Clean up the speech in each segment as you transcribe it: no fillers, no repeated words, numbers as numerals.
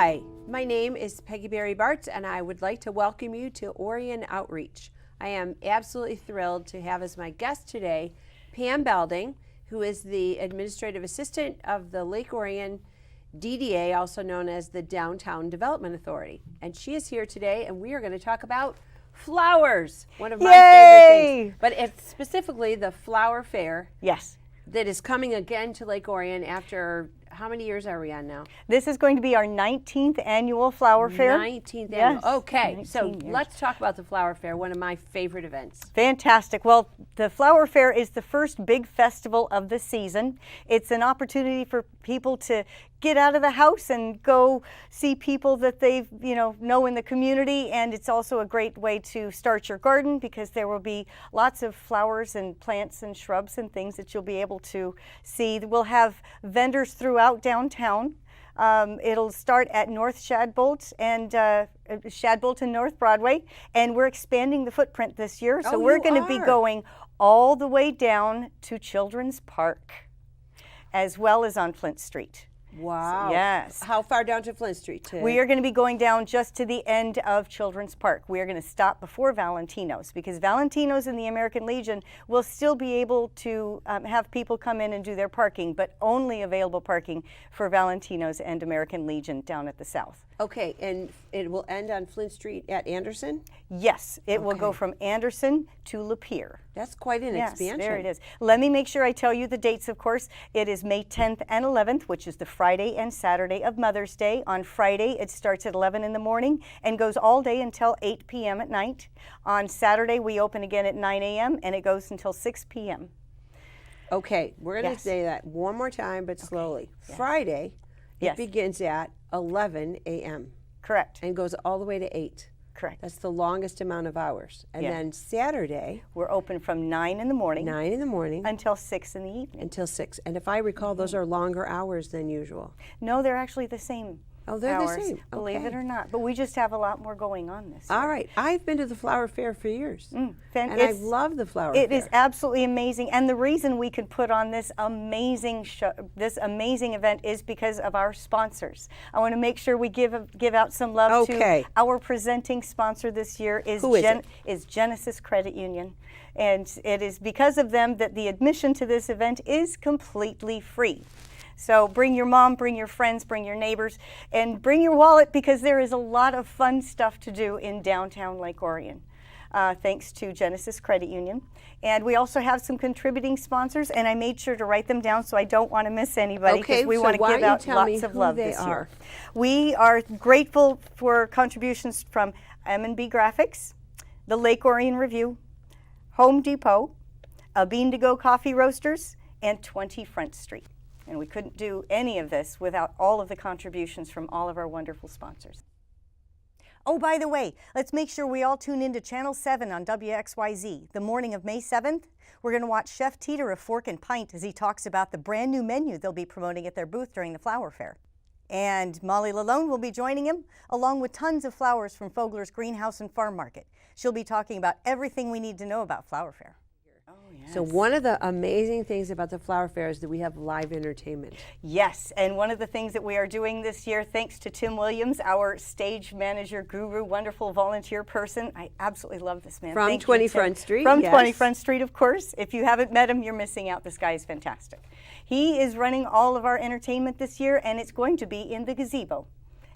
Hi, my name is Peggy-Barry Bartz, and I would like to welcome you to Orion Outreach. I am absolutely thrilled to have as my guest today Pam Belding, who is the Administrative Assistant of the Lake Orion DDA, also known as the Downtown Development Authority. And she is here today, and we are going to talk about flowers, one of my favorite things. But it's specifically the flower fair. Yes. That is coming again to Lake Orion after, how many years are we on now? This is going to be our 19th annual flower fair. 19th annual. Yes. Okay, so 19 years. let's talk about the flower fair, one of my favorite events. Fantastic. Well, the flower fair is the first big festival of the season. It's an opportunity for people to get out of the house and go see people that they know in the community, and it's also a great way to start your garden because there will be lots of flowers and plants and shrubs and things that you'll be able to see. We'll have vendors throughout downtown. It'll start at North Shadbolt and North Broadway, and we're expanding the footprint this year, so we're going to be going all the way down to Children's Park as well as on Flint Street. Wow. So, yes. How far down to Flint Street? We are going to be going down just to the end of Children's Park. We are going to stop before Valentino's because Valentino's and the American Legion will still be able to have people come in and do their parking, but only available parking for Valentino's and American Legion down at the south. Okay, and it will end on Flint Street at Anderson? Yes, it will go from Anderson to Lapeer. That's quite an expansion. Yes, there it is. Let me make sure I tell you the dates, of course. It is May 10th and 11th, which is the Friday and Saturday of Mother's Day. On Friday, it starts at 11 in the morning and goes all day until 8 p.m. at night. On Saturday, we open again at 9 a.m. and it goes until 6 p.m. Okay, we're going to say that one more time, but slowly. Yes. Friday, it begins at 11 a.m. Correct. And goes all the way to 8. Correct. That's the longest amount of hours. And then Saturday, we're open from 9 in the morning. 9 in the morning. Until 6 in the evening. Until 6. And if I recall, those are longer hours than usual. No, they're actually the same. Oh, they're hours, the same. Believe it or not. But we just have a lot more going on this year. All right. I've been to the flower fair for years. And I love the flower fair. It is absolutely amazing. And the reason we could put on this amazing show, this amazing event is because of our sponsors. I want to make sure we give out some love to our presenting sponsor this year is Genesis Credit Union. And it is because of them that the admission to this event is completely free. So bring your mom, bring your friends, bring your neighbors, and bring your wallet because there is a lot of fun stuff to do in downtown Lake Orion, thanks to Genesis Credit Union. And we also have some contributing sponsors, and I made sure to write them down so I don't want to miss anybody because we want to give out lots of love this year. We are grateful for contributions from M&B Graphics, the Lake Orion Review, Home Depot, A Bean to Go Coffee Roasters, and 20 Front Street. And we couldn't do any of this without all of the contributions from all of our wonderful sponsors. Oh, by the way, let's make sure we all tune into Channel 7 on WXYZ. The morning of May 7th, we're going to watch Chef Teeter of Fork and Pint as he talks about the brand new menu they'll be promoting at their booth during the flower fair. And Molly Lalone will be joining him, along with tons of flowers from Fogler's Greenhouse and Farm Market. She'll be talking about everything we need to know about flower fair. So one of the amazing things about the flower fair is that we have live entertainment. Yes, and one of the things that we are doing this year, thanks to Tim Williams, our stage manager guru, wonderful volunteer person. I absolutely love this man. From 20 Front Street. From 20 Front Street, of course. If you haven't met him, you're missing out. This guy is fantastic. He is running all of our entertainment this year, and it's going to be in the gazebo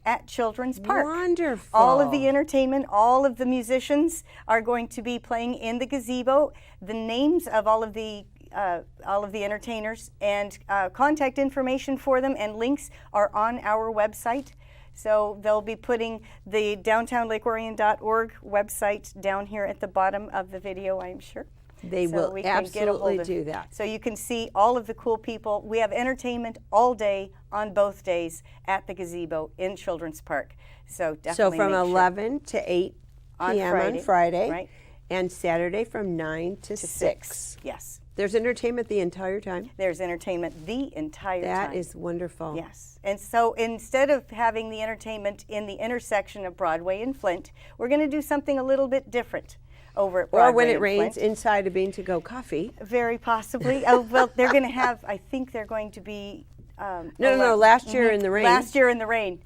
at Children's Park. Wonderful. All of the entertainment, all of the musicians are going to be playing in the gazebo. The names of all of the entertainers and contact information for them and links are on our website. So they'll be putting the downtownlakeorion.org website down here at the bottom of the video, I'm sure. They will absolutely do that. So you can see all of the cool people. We have entertainment all day on both days at the gazebo in Children's Park. So definitely. So from 11 to 8 p.m. on Friday, right? And Saturday from 9 to 6. Yes. There's entertainment the entire time? There's entertainment the entire time. That is wonderful. Yes. And so instead of having the entertainment in the intersection of Broadway and Flint, we're going to do something a little bit different. Over at Broadway or when it and rains, Flint. inside a Bean to Go coffee. Very possibly. Oh, well, they're going to have, I think they're going to be No, last year in the rain. Last year in the rain.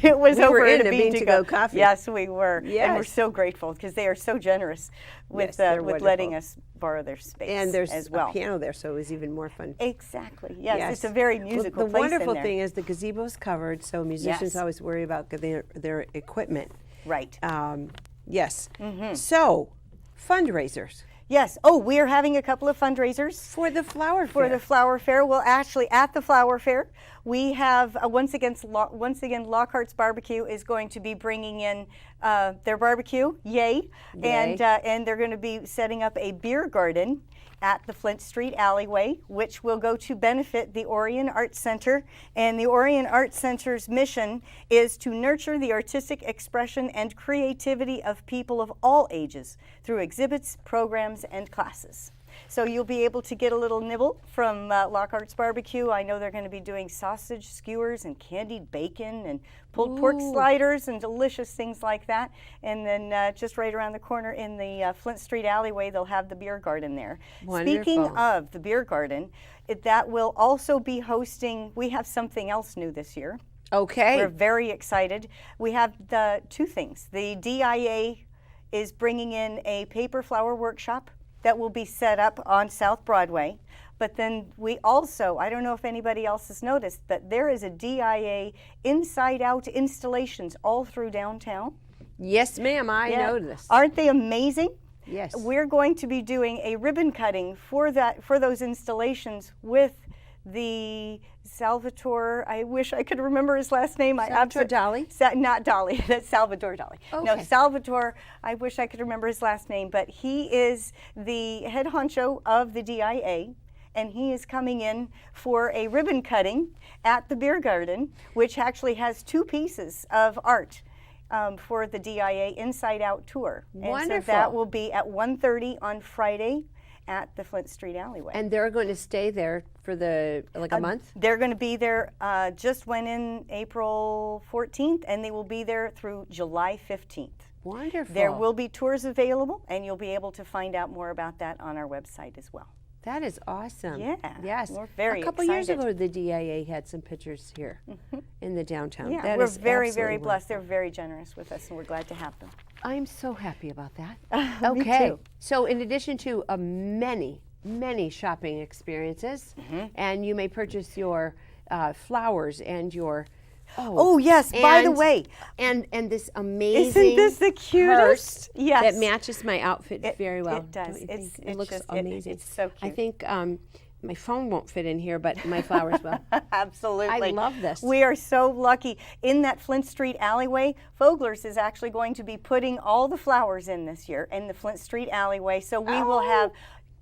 It was we over were at in a Bean to Go coffee. Yes, we were. Yes. And we're so grateful because they are so generous with, with letting us borrow their space and there's as well. a piano there, so it was even more fun. Exactly. Yes, it's a very musical the place wonderful in there. thing is the gazebo is covered, so musicians always worry about their equipment. Right. Yes. So, fundraisers. Yes. Oh, we are having a couple of fundraisers For the flower fair. For the flower fair. Well, actually, at the flower fair, we have once again Lockhart's Barbecue is going to be bringing in their barbecue. Yay! And they're going to be setting up a beer garden at the Flint Street alleyway, which will go to benefit the Orion Arts Center. And the Orion Arts Center's mission is to nurture the artistic expression and creativity of people of all ages through exhibits, programs, and classes. So you'll be able to get a little nibble from Lockhart's Barbecue. I know they're going to be doing sausage skewers and candied bacon and pulled pork sliders and delicious things like that. And then just right around the corner in the Flint Street alleyway, they'll have the beer garden there. Wonderful. Speaking of the beer garden, that will also be hosting, we have something else new this year. Okay. We're very excited. We have the two things. The DIA is bringing in a paper flower workshop that will be set up on South Broadway. But then we also, I don't know if anybody else has noticed, but there is a DIA Inside Out installations all through downtown. Yes, ma'am, I noticed. Aren't they amazing? Yes. We're going to be doing a ribbon cutting for those installations with the Salvatore, I wish I could remember his last name. Salvatore Dali? Not Dali, that's Salvatore Dali. Okay. No, Salvatore, I wish I could remember his last name, but he is the head honcho of the DIA, and he is coming in for a ribbon cutting at the beer garden, which actually has two pieces of art for the DIA Inside Out tour. Wonderful. And so that will be at 1:30 on Friday at the Flint Street alleyway. And they're going to stay there for a month? They're going to be there, just went in April 14th, and they will be there through July 15th. Wonderful. There will be tours available, and you'll be able to find out more about that on our website as well. That is awesome. Yeah. Yes. We're very A couple excited. years ago, the DIA had some pictures here in the downtown. Yeah, That we're is very, absolutely very blessed. wonderful. They're very generous with us, and we're glad to have them. I'm so happy about that. Me Okay. too. So in addition to many shopping experiences, and you may purchase your flowers and your Oh, yes, by the way. and this amazing Isn't this the cutest? purse Yes. that matches my outfit very well. It does. Don't you think? It It's looks just- amazing. it's so I cute. think my phone won't fit in here, but my flowers will. Absolutely. I love this. We are so lucky. In that Flint Street alleyway, Fogler's is actually going to be putting all the flowers in this year in the Flint Street alleyway. So we will have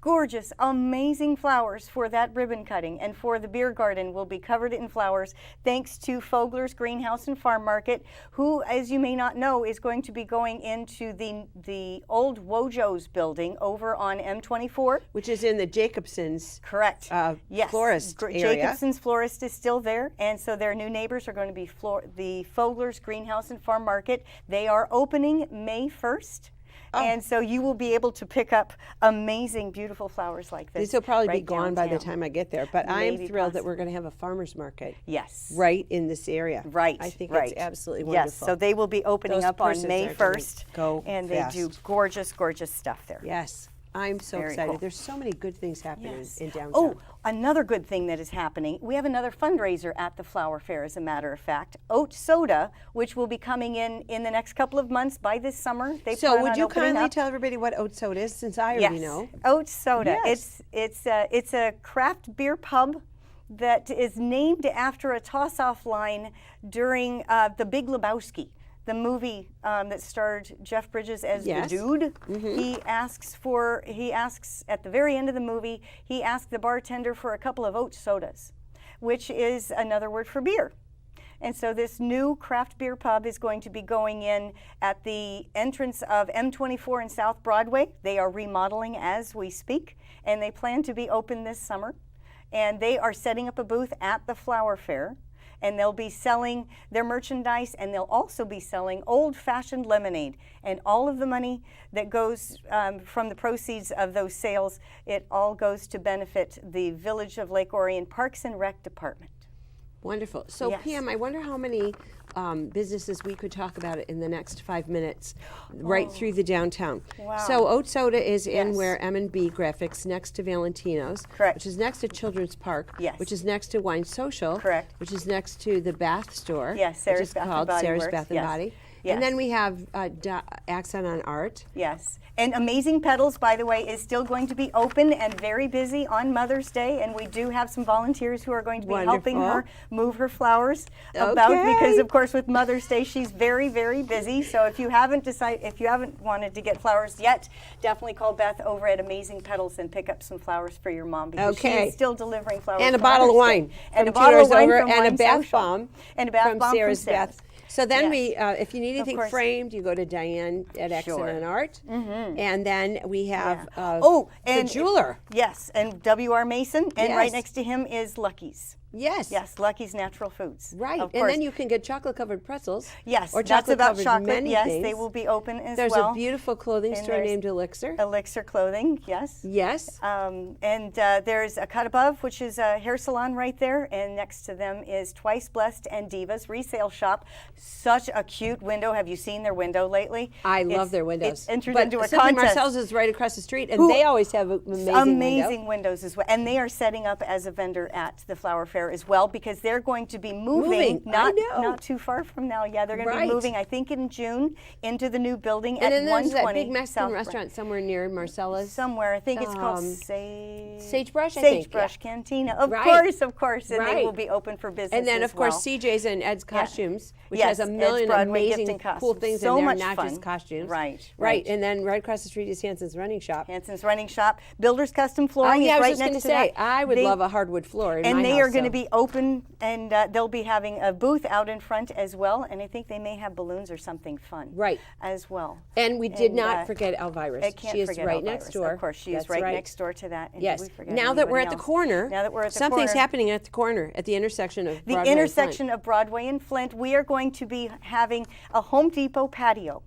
gorgeous, amazing flowers for that ribbon cutting, and for the beer garden will be covered in flowers thanks to Fogler's Greenhouse and Farm Market, who, as you may not know, is going to be going into the old Wojo's building over on M24. Which is in the Jacobson's Correct. Yes. florist area. Jacobson's florist is still there, and so their new neighbors are going to be the Fogler's Greenhouse and Farm Market. They are opening May 1st. And so you will be able to pick up amazing, beautiful flowers like this. These will probably be right gone by the downtown. time I get there, but I'm Maybe thrilled that possibly. we're going to have a farmer's market Yes. right in this area. Right. I think right. it's absolutely wonderful. Yes, so they will be opening Those up on purses May are gonna 1st. go and fast. they do gorgeous, gorgeous stuff there. Yes, I'm so Very excited. cool. There's so many good things happening Yes. in downtown. Oh, another good thing that is happening, we have another fundraiser at the Flower Fair, as a matter of fact. Oat Soda, which will be coming in the next couple of months by this summer. They So plan would on you opening kindly up. tell everybody what oat soda is, since I already know? Oat Soda. Yes. It's a craft beer pub that is named after a toss-off line during The Big Lebowski, the movie that starred Jeff Bridges as Yes. the dude. He asks at the very end of the movie, he asks the bartender for a couple of oat sodas, which is another word for beer. And so this new craft beer pub is going to be going in at the entrance of M24 in South Broadway. They are remodeling as we speak, and they plan to be open this summer. And they are setting up a booth at the Flower Fair, and they'll be selling their merchandise, and they'll also be selling old-fashioned lemonade. And all of the money that goes from the proceeds of those sales, it all goes to benefit the Village of Lake Orion Parks and Rec Department. Wonderful. So Yes. Pam, I wonder how many businesses we could talk about in the next 5 minutes, right through the downtown. Wow. So Oat Soda is in Yes. where M&B Graphics, next to Valentino's, Correct. which is next to Children's Park, Yes. which is next to Wine Social, Correct. which is next to the Bath Store, Yes, which Sarah's is Bath and called Body Sarah's Works. Bath and Yes. Body. Yes. And then we have Accent on Art. Yes. And Amazing Petals, by the way, is still going to be open and very busy on Mother's Day. And we do have some volunteers who are going to be helping her move her flowers about, because of course with Mother's Day she's very, very busy. So if you haven't wanted to get flowers yet, definitely call Beth over at Amazing Petals and pick up some flowers for your mom, because she is still delivering flowers. And a for bottle of Mother's Day. wine. And a from bottle of wine Over, from and Wine a bath Social. bomb. And a bath from bomb Sarah's from Bath. So then Yes. if you need anything course. framed, you go to Diane at Accent on Art. And then we have and the jeweler. Yes, and W.R. Mason, and right Yes. next to him is Lucky's. Yes. Yes, Lucky's Natural Foods. Right. Of And course. then you can get chocolate-covered pretzels. Yes, Or that's about chocolate-covered chocolate. many Yes, things. they will be open as There's well. a beautiful clothing And store there's named Elixir. Elixir Clothing, yes. Yes. And there's a Cut Above, which is a hair salon right there, and next to them is Twice Blessed and Divas Resale Shop. Such a cute window. Have you seen their window lately? I love their windows. It's entered but into a Simply contest. Marcel's is right across the street, and they always have amazing windows as well. And they are setting up as a vendor at the Flower Fair as well, because they're going to be moving not too far from now. Yeah, they're going to be moving, I think, in June into the new building and at then there's 120 that big Mexican South restaurant somewhere near Marcella's. somewhere. I think it's called Sagebrush, I think. Sagebrush Cantina. Of course. And they will be open for business. And then, as of course, well. CJ's and Ed's Costumes, which Yes, has a Ed's million Broadway amazing gifting cool costumes. things So in there, much not fun. just costumes. Right. And then right across the street is Hanson's Running Shop. Hanson's Running Shop. Builder's Custom Flooring I is was right just next going to to say, that. I would love a hardwood floor in my And they house, are going to so. be open, and they'll be having a booth out in front as well. And I think they may have balloons or something fun. Right. As well. And we did not forget Elvira's. I can't She is forget right Elvira's. next door. Of course, she is That's right next door to that. And Yes. did we forget Now that we're at the anybody else? corner, Now that we're at the something's corner, happening at the corner, at the intersection of Broadway the and intersection Flint. of Broadway and Flint, we are going to be having a Home Depot patio.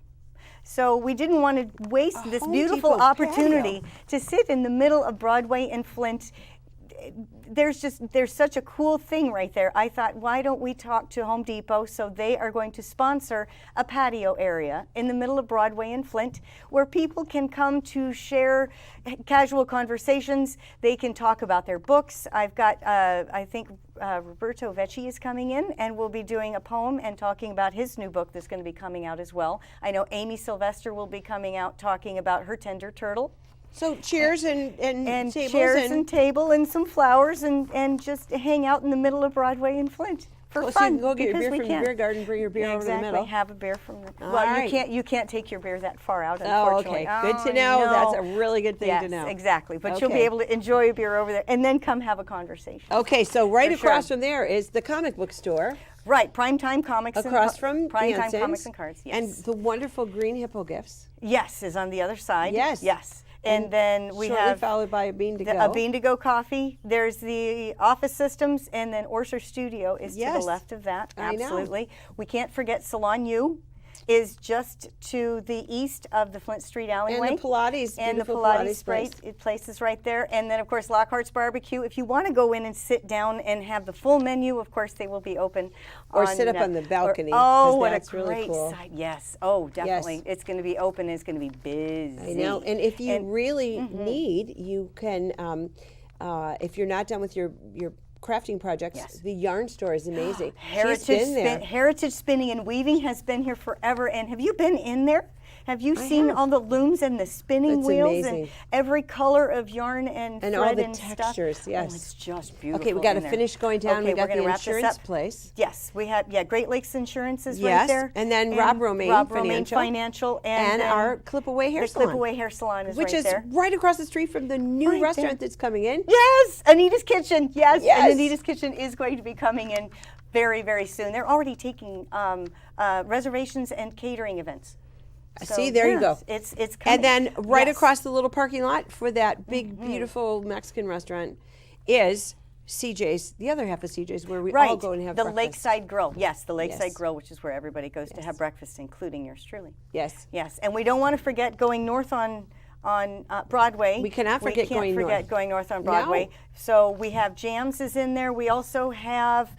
So we didn't want to waste this Home beautiful Depot opportunity patio. to sit in the middle of Broadway and Flint. There's such a cool thing right there. I thought, why don't we talk to Home Depot? So they are going to sponsor a patio area in the middle of Broadway and Flint where people can come to share casual conversations. They can talk about their books. I've got, I think Roberto Vecchi is coming in and will be doing a poem and talking about his new book that's going to be coming out as well. I know Amy Sylvester will be coming out talking about her Tender Turtle. So chairs and tables chairs and table and some flowers and just hang out in the middle of Broadway and Flint for so fun. you can go get your because beer we from the can. beer garden, bring your beer over to the middle. Have a beer from the. All Well, right. you can't take your beer that far out. Oh, Unfortunately. okay. Good to know. No. That's a really good thing to know. Yes, exactly. But you'll be Okay. able to enjoy a beer over there and then come have a conversation. Okay, so right For across sure. from there is the comic book store. Right, Primetime Comics. Across from Primetime Hanson's. Comics and Cards. Yes. And the wonderful Green Hippo Gifts. Yes is on the other side. Yes. Yes. And then we Shortly have followed by a Bean to Go. a Bean to Go coffee. There's the Office Systems, and then Orser Studio is to Yes. the left of that. I know. Absolutely. We can't forget Salon U is just to the east of the Flint Street alleyway. And the Pilates, And the beautiful Pilates place. place is right there. And then, of course, Lockhart's Barbecue. If you want to go in and sit down and have the full menu, of course, they will be open. Or sit up on the balcony, Oh, 'cause what that's a really great cool. sight. Yes. Oh, definitely. Yes. It's going to be open. It's going to be busy. I know. And if you really Mm-hmm. need, you can, if you're not done with your crafting projects, Yes. the yarn store is amazing. She's been there. Heritage Spinning and Weaving has been here forever. And have you been in there? Have you seen have. all the looms and the spinning It's wheels amazing. and every color of yarn and thread all the and stuff? textures, yes. Oh, it's just beautiful. Okay, we got to in there. finish going down. Okay, we got we're gonna the wrap this insurance up. place. Yes, we have. Yeah, Great Lakes Insurance is Yes, right there. and then Rob Romaine Financial, and then our Clip Away Hair the Salon. Clip Away Hair Salon is Which right is there. right across the street from the new Right restaurant there. that's coming in. Yes, Anita's Kitchen. Yes, Yes. and Anita's Kitchen is going to be coming in very, very soon. They're already taking reservations and catering events. So, See, there you go. It's coming. And then right Yes. across the little parking lot for that big, beautiful Mexican restaurant is CJ's, the other half of CJ's, where we all go and have the breakfast. Lakeside Grill. Yes, the Lakeside Yes. Grill, which is where everybody goes to have breakfast, including yours truly. Yes. Yes, and we don't want to forget going north on on Broadway. We cannot forget going north. We can't forget going north on Broadway. No. So we have Jams is in there. We also have,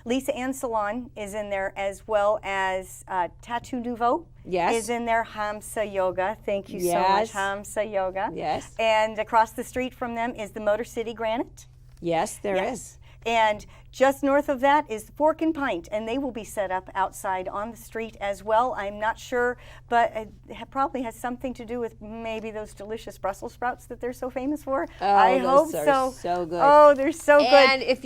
Lisa Ann Salon is in there, as well as Tattoo Nouveau. Yes. Is in there. Hamsa Yoga. Thank you so Yes. much, Hamsa Yoga. Yes. And across the street from them is the Motor City Granite. Yes, there is. And just north of that is Fork and Pint, and they will be set up outside on the street as well. I'm not sure, but it probably has something to do with maybe those delicious Brussels sprouts that they're so famous for. Oh, I those hope are so. So good. Oh, they're so good. And if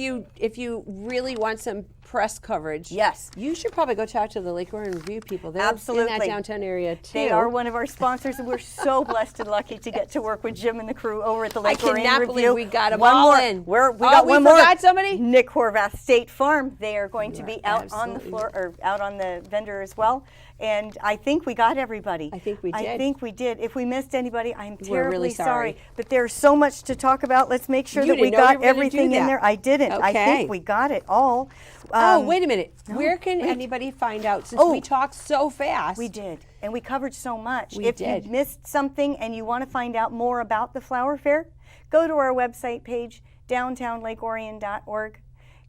you really want some press coverage, yes, you should probably go talk to the Lake Orion Review people. They're absolutely in that downtown area too. They are one of our sponsors, and we're so blessed and lucky to get to work with Jim and the crew over at the Lake Orion Review. I cannot believe we got them one all more. in. We got one more. Forgot somebody? Nick Horvath State Farm. They are going to be out absolutely. on the floor, or out on the vendor as well. And I think we got everybody. I think we did. I think we did. If we missed anybody, I'm We're terribly really sorry. But there's so much to talk about. Let's make sure You that we didn't know you got were gonna do everything in that. there. I didn't. I Okay. think we got it all. Wait a minute. Where can anybody find out? Since we talked so fast. We did. And we covered so much. We if did. you missed something and you want to find out more about the Flower Fair, go to our website page, downtownlakeorion.org.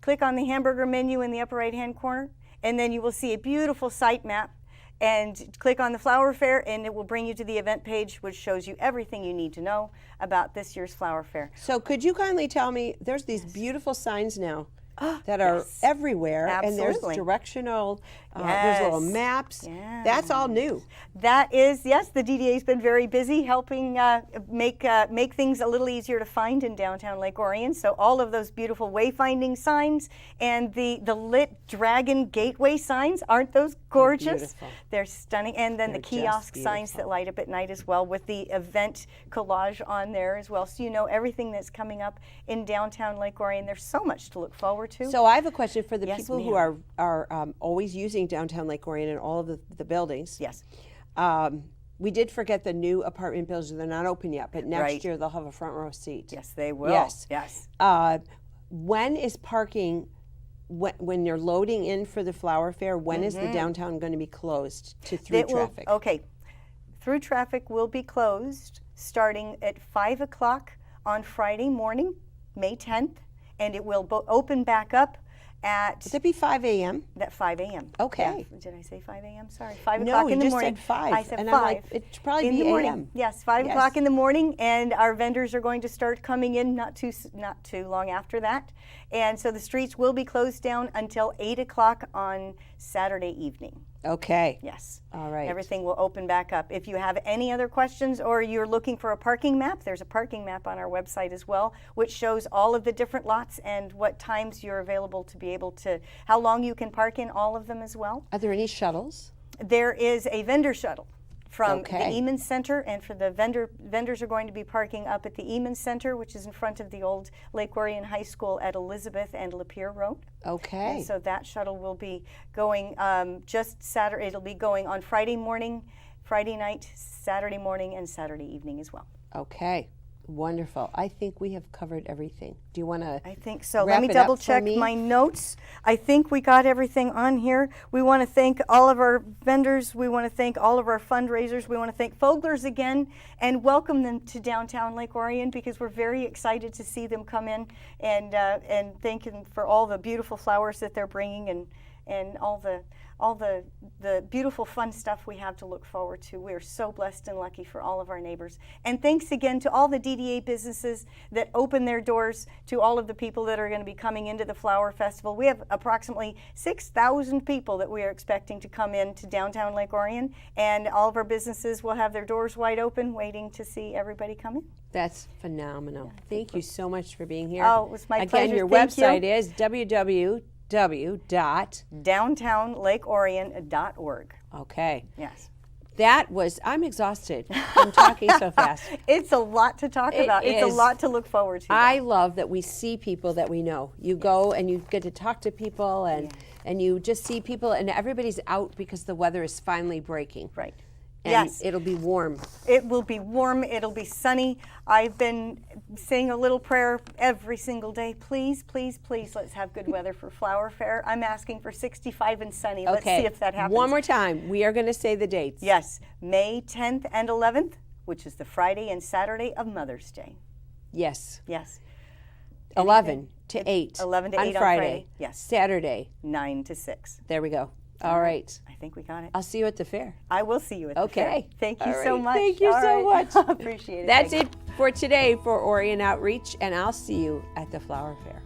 Click on the hamburger menu in the upper right-hand corner, and then you will see a beautiful site map. And click on the Flower Fair, and it will bring you to the event page, which shows you everything you need to know about this year's Flower Fair. So could you kindly tell me, there's these beautiful signs now that are everywhere, and there's Absolutely. directional, there's little maps. Yeah. That's all new. That is, yes, the DDA's been very busy helping make things a little easier to find in downtown Lake Orion. So all of those beautiful wayfinding signs and the lit dragon gateway signs, aren't those gorgeous? Beautiful. They're stunning. And then They're the kiosk just signs that light up at night as well, with the event collage on there as well. So you know everything that's coming up in downtown Lake Orion. There's so much to look forward to. So I have a question for the Yes, people who are always using downtown Lake Orion and all of the buildings. Yes. We did forget the new apartment buildings. They're not open yet, but next Right. year they'll have a front row seat. Yes, they will. Yes. Yes. When is parking, when you're loading in for the Flower Fair, when is the downtown going to be closed to through traffic? Okay. Through traffic will be closed starting at 5 o'clock on Friday morning, May 10th, and it will open back up at Would it be 5 a.m.? that 5 a.m. Okay. Yeah. Did I say 5 a.m.? Sorry, 5 No, o'clock you in the just morning. said 5, I said and 5. I'm like, it should probably in be the morning. a.m.. Yes, 5 Yes. o'clock in the morning, and our vendors are going to start coming in not too long after that. And so the streets will be closed down until 8 o'clock on Saturday evening. Okay. Yes. All right. Everything will open back up. If you have any other questions or you're looking for a parking map, there's a parking map on our website as well, which shows all of the different lots and what times you're available to be able to, how long you can park in all of them as well. Are there any shuttles? There is a vendor shuttle from the Okay. Eamon Center, and for the vendors are going to be parking up at the Eamon Center, which is in front of the old Lake Orion High School at Elizabeth and Lapeer Road. Okay. And so that shuttle will be going just Saturday. It'll be going on Friday morning, Friday night, Saturday morning, and Saturday evening as well. Okay. Wonderful. I think we have covered everything. Do you want to? I think so. Wrap Let me it up double for check me? my notes. I think we got everything on here. We want to thank all of our vendors. We want to thank all of our fundraisers. We want to thank Fogler's again and welcome them to downtown Lake Orion, because we're very excited to see them come in, and thank them for all the beautiful flowers that they're bringing, and all the beautiful fun stuff we have to look forward to. We are so blessed and lucky for all of our neighbors. And thanks again to all the DDA businesses that open their doors to all of the people that are going to be coming into the Flower Festival. We have approximately 6,000 people that we are expecting to come in to downtown Lake Orion, and all of our businesses will have their doors wide open waiting to see everybody come in. That's phenomenal. Thank you so much for being here. Oh, it was my pleasure. Again, your Thank you. website is downtownlakeorion.org. Okay. Yes. That was, I'm exhausted from talking so fast. It's a lot to talk about. It's a is. lot to look forward to. I love that we see people that we know. You go and you get to talk to people, and you just see people, and everybody's out because the weather is finally breaking. Right. And Yes. it'll be warm. It will be warm. It'll be sunny. I've been saying a little prayer every single day. Please, please, please, let's have good weather for Flower Fair. I'm asking for 65 and sunny. Let's see if that happens. One more time. We are going to say the dates. Yes. May 10th and 11th which is the Friday and Saturday of Mother's Day. Yes. Yes. 11 to 8. 11 to 8 on Friday. Yes. Saturday. 9 to 6. There we go. All right. I think we got it. I'll see you at the fair. I will see you at the fair. Okay. Thank you All so right. much. Thank you All so right. much. Appreciate it. That's Peggy. it for today for Orion Outreach, and I'll see you at the Flower Fair.